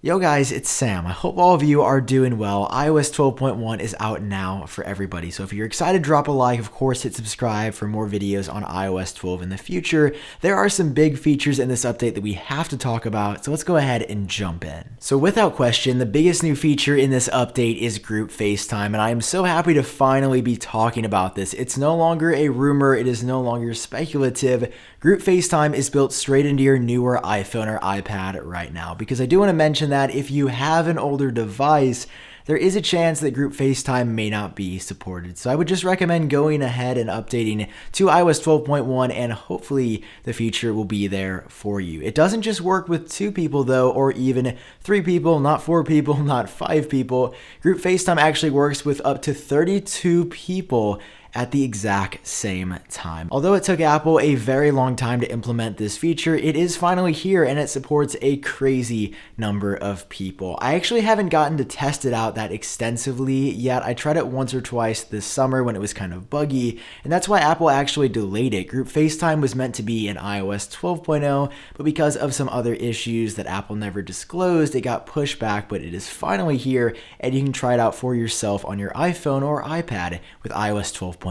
Yo guys, it's Sam. I hope all of you are doing well. iOS 12.1 is out now for everybody. So if you're excited, drop a like. Of course, hit subscribe for more videos on iOS 12 in the future. There are some big features in this update that we have to talk about. So let's go ahead and jump in. So without question, the biggest new feature in this update is Group FaceTime. And I am so happy to finally be talking about this. It's no longer a rumor. It is no longer speculative. Group FaceTime is built straight into your newer iPhone or iPad right now, because I do want to mention that if you have an older device, there is a chance that Group FaceTime may not be supported. So I would just recommend going ahead and updating to iOS 12.1, and hopefully the feature will be there for you. It doesn't just work with 2 people though, or even 3 people, not 4 people, not 5 people. Group FaceTime actually works with up to 32 people at the exact same time. Although it took Apple a very long time to implement this feature, it is finally here and it supports a crazy number of people. I actually haven't gotten to test it out that extensively yet. I tried it once or twice this summer when it was kind of buggy, and that's why Apple actually delayed it. Group FaceTime was meant to be in iOS 12.0, but because of some other issues that Apple never disclosed, it got pushed back, but it is finally here and you can try it out for yourself on your iPhone or iPad with iOS 12.1.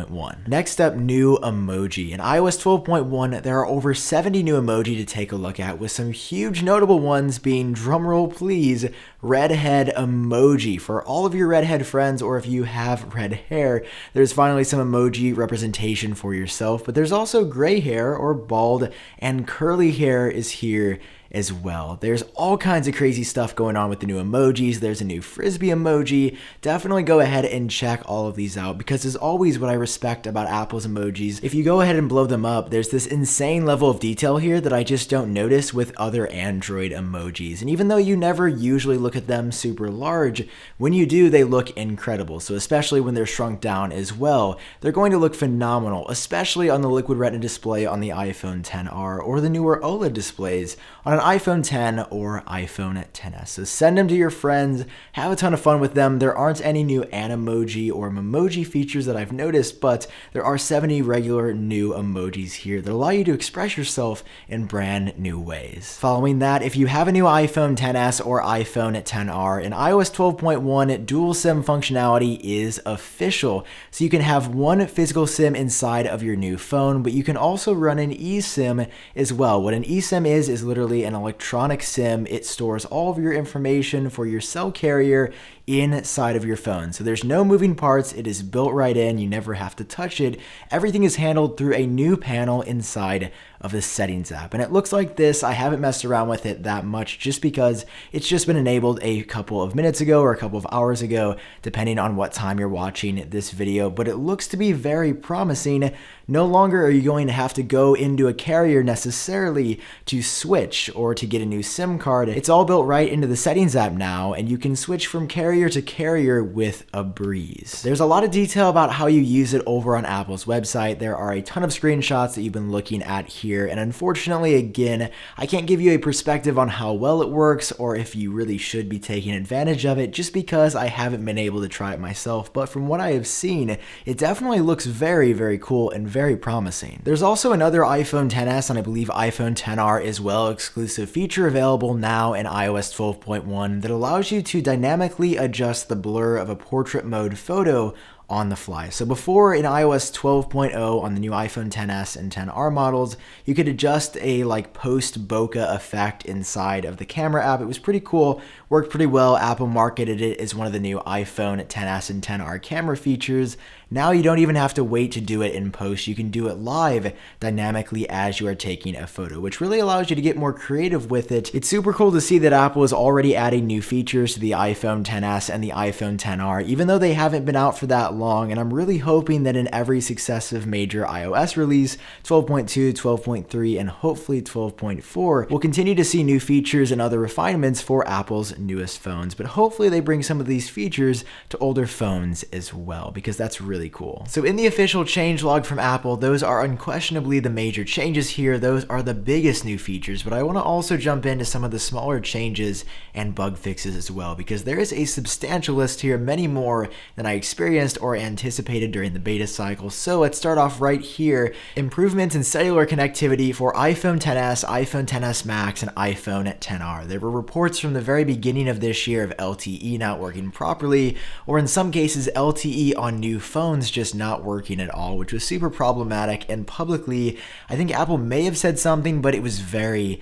Next up, new emoji. In iOS 12.1, there are over 70 new emoji to take a look at, with some huge notable ones being, drumroll please, redhead emoji. For all of your redhead friends, or if you have red hair, there's finally some emoji representation for yourself, but there's also gray hair or bald, and curly hair is here as well. There's all kinds of crazy stuff going on with the new emojis. There's a new frisbee emoji. Definitely go ahead and check all of these out, because as always, what I respect about Apple's emojis, if you go ahead and blow them up, there's this insane level of detail here that I just don't notice with other Android emojis. And even though you never usually look at them super large, when you do, they look incredible. So especially when they're shrunk down as well, they're going to look phenomenal, especially on the Liquid Retina display on the iPhone XR or the newer OLED displays on an iPhone 10 or iPhone XS. So send them to your friends, have a ton of fun with them. There aren't any new Animoji or Memoji features that I've noticed, but there are 70 regular new emojis here that allow you to express yourself in brand new ways. Following that, if you have a new iPhone XS or iPhone XR, in iOS 12.1, dual SIM functionality is official. So you can have one physical SIM inside of your new phone, but you can also run an eSIM as well. What an eSIM is literally an electronic SIM. It stores all of your information for your cell carrier inside of your phone. So there's no moving parts. It is built right in. You never have to touch it. Everything is handled through a new panel inside of the settings app. And it looks like this. I haven't messed around with it that much just because it's just been enabled a couple of minutes ago or a couple of hours ago, depending on what time you're watching this video. But it looks to be very promising. No longer are you going to have to go into a carrier necessarily to switch or to get a new SIM card. It's all built right into the settings app now, and you can switch from carrier to carrier with a breeze. There's a lot of detail about how you use it over on Apple's website. There are a ton of screenshots that you've been looking at here, and unfortunately, again, I can't give you a perspective on how well it works or if you really should be taking advantage of it, just because I haven't been able to try it myself. But from what I have seen, it definitely looks very, very cool and very promising. There's also another iPhone XS and I believe iPhone XR as well exclusive feature available now in iOS 12.1 that allows you to dynamically adjust the blur of a portrait mode photo on the fly. So before, in iOS 12.0 on the new iPhone XS and XR models, you could adjust a post bokeh effect inside of the camera app. It was pretty cool, worked pretty well. Apple marketed it as one of the new iPhone XS and XR camera features. Now you don't even have to wait to do it in post. You can do it live dynamically as you are taking a photo, which really allows you to get more creative with it. It's super cool to see that Apple is already adding new features to the iPhone XS and the iPhone XR, even though they haven't been out for that long. And I'm really hoping that in every successive major iOS release, 12.2, 12.3, and hopefully 12.4, we'll continue to see new features and other refinements for Apple's newest phones. But hopefully they bring some of these features to older phones as well, because that's really really cool. So in the official changelog from Apple, those are unquestionably the major changes here. Those are the biggest new features, but I want to also jump into some of the smaller changes and bug fixes as well, because there is a substantial list here, many more than I experienced or anticipated during the beta cycle. So let's start off right here. Improvements in cellular connectivity for iPhone XS, iPhone XS Max, and iPhone XR. There were reports from the very beginning of this year of LTE not working properly, or in some cases LTE on new phones just not working at all, which was super problematic. And publicly, I think Apple may have said something, but it was very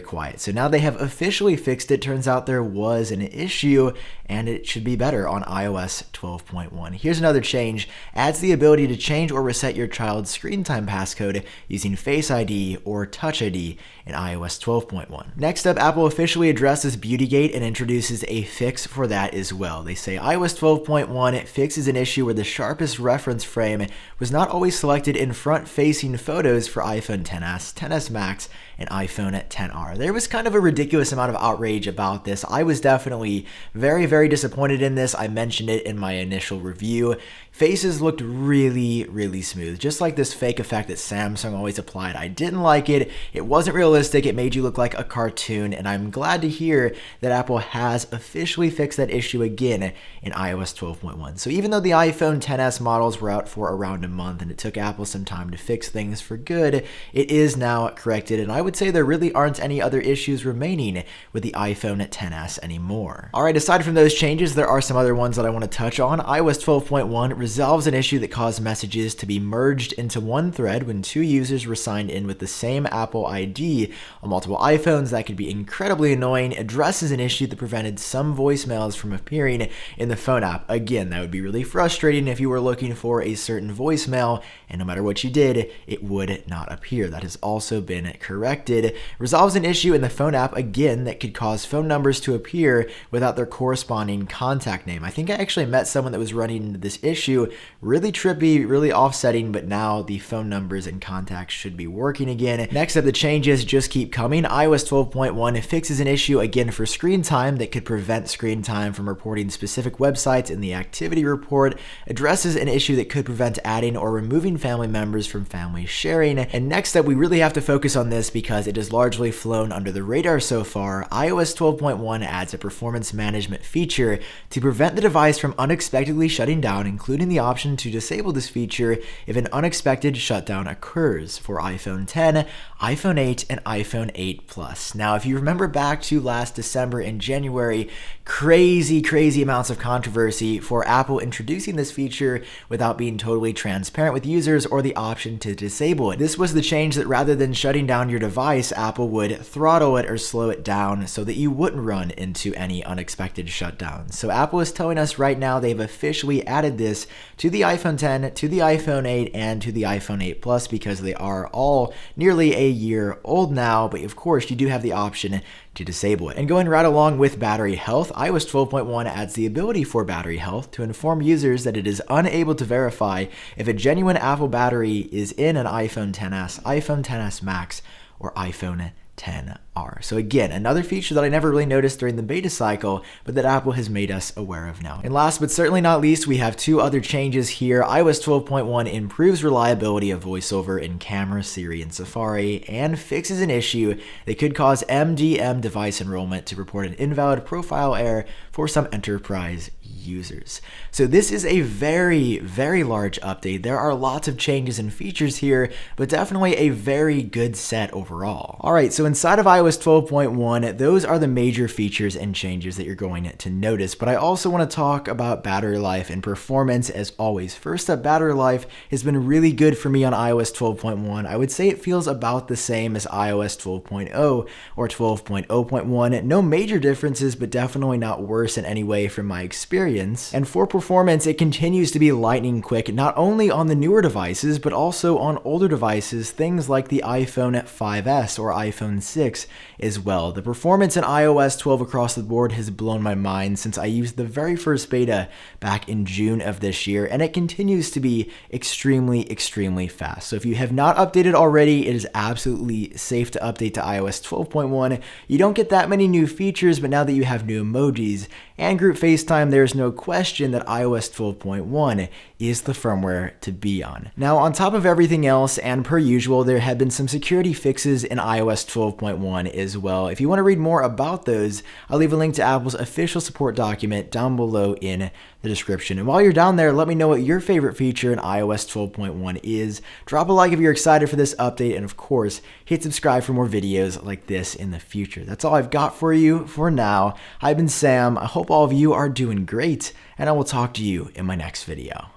quiet. So now they have officially fixed it. Turns out there was an issue and it should be better on iOS 12.1. Here's another change. Adds the ability to change or reset your child's screen time passcode using Face ID or Touch ID in iOS 12.1. Next up, Apple officially addresses Beautygate and introduces a fix for that as well. They say iOS 12.1 fixes an issue where the sharpest reference frame was not always selected in front-facing photos for iPhone XS, XS Max, and iPhone XR. There was kind of a ridiculous amount of outrage about this. I was definitely very disappointed in this. I mentioned it in my initial review. Faces looked really smooth, just like this fake effect that Samsung always applied. I didn't like it. It wasn't realistic. It made you look like a cartoon, and I'm glad to hear that Apple has officially fixed that issue again in iOS 12.1. So even though the iPhone XS models were out for around a month and it took Apple some time to fix things for good, it is now corrected, and I would say there really aren't any other issues remaining with the iPhone XS anymore. Alright, aside from those changes, there are some other ones that I want to touch on. iOS 12.1 resolves an issue that caused messages to be merged into one thread when two users were signed in with the same Apple ID on multiple iPhones. That could be incredibly annoying. Addresses an issue that prevented some voicemails from appearing in the phone app. Again, that would be really frustrating if you were looking for a certain voicemail, and no matter what you did, it would not appear. That has also been corrected. Resolves an issue in the phone app, again, that could cause phone numbers to appear without their corresponding contact name. I think I actually met someone that was running into this issue. Really trippy, really offsetting, but now the phone numbers and contacts should be working again. Next up, the changes just keep coming. iOS 12.1 fixes an issue again for screen time that could prevent screen time from reporting specific websites in the activity report. Addresses an issue that could prevent adding or removing family members from family sharing. And next up, we really have to focus on this because it has largely flown under the radar so far. iOS 12.1 adds a performance management feature to prevent the device from unexpectedly shutting down, including the option to disable this feature if an unexpected shutdown occurs for iPhone X, iPhone 8, and iPhone 8 Plus. Now, if you remember back to last December and January, crazy amounts of controversy for Apple introducing this feature without being totally transparent with users or the option to disable it. This was the change that rather than shutting down your device, Apple would throttle it or slow it down so that you wouldn't run into any unexpected shutdowns. So Apple is telling us right now they've officially added this to the iPhone X, to the iPhone 8, and to the iPhone 8 Plus because they are all nearly a year old now, but of course you do have the option to disable it. And going right along with battery health, iOS 12.1 adds the ability for battery health to inform users that it is unable to verify if a genuine Apple battery is in an iPhone XS, iPhone XS Max, or iPhone XR. So again, another feature that I never really noticed during the beta cycle, but that Apple has made us aware of now. And last but certainly not least, we have two other changes here. iOS 12.1 improves reliability of VoiceOver in Camera, Siri, and Safari, and fixes an issue that could cause MDM device enrollment to report an invalid profile error for some enterprise users. So this is a very large update. There are lots of changes and features here, but definitely a very good set overall. All right, so inside of iOS 12.1, those are the major features and changes that you're going to notice, but I also want to talk about battery life and performance as always. First up, battery life has been really good for me on iOS 12.1. I would say it feels about the same as iOS 12.0 or 12.0.1. No major differences, but definitely not worse in any way from my experience. And for performance, it continues to be lightning quick, not only on the newer devices, but also on older devices, things like the iPhone 5S or iPhone 6 as well. The performance in iOS 12 across the board has blown my mind since I used the very first beta back in June of this year, and it continues to be extremely fast. So if you have not updated already, it is absolutely safe to update to iOS 12.1. You don't get that many new features, but now that you have new emojis and Group FaceTime, there's no question that iOS 12.1 is the firmware to be on. Now, on top of everything else, and per usual, there have been some security fixes in iOS 12.1 as well. If you want to read more about those, I'll leave a link to Apple's official support document down below in the description. And while you're down there, let me know what your favorite feature in iOS 12.1 is. Drop a like if you're excited for this update, and of course, hit subscribe for more videos like this in the future. That's all I've got for you for now. I've been Sam. I hope all of you are doing great, and I will talk to you in my next video.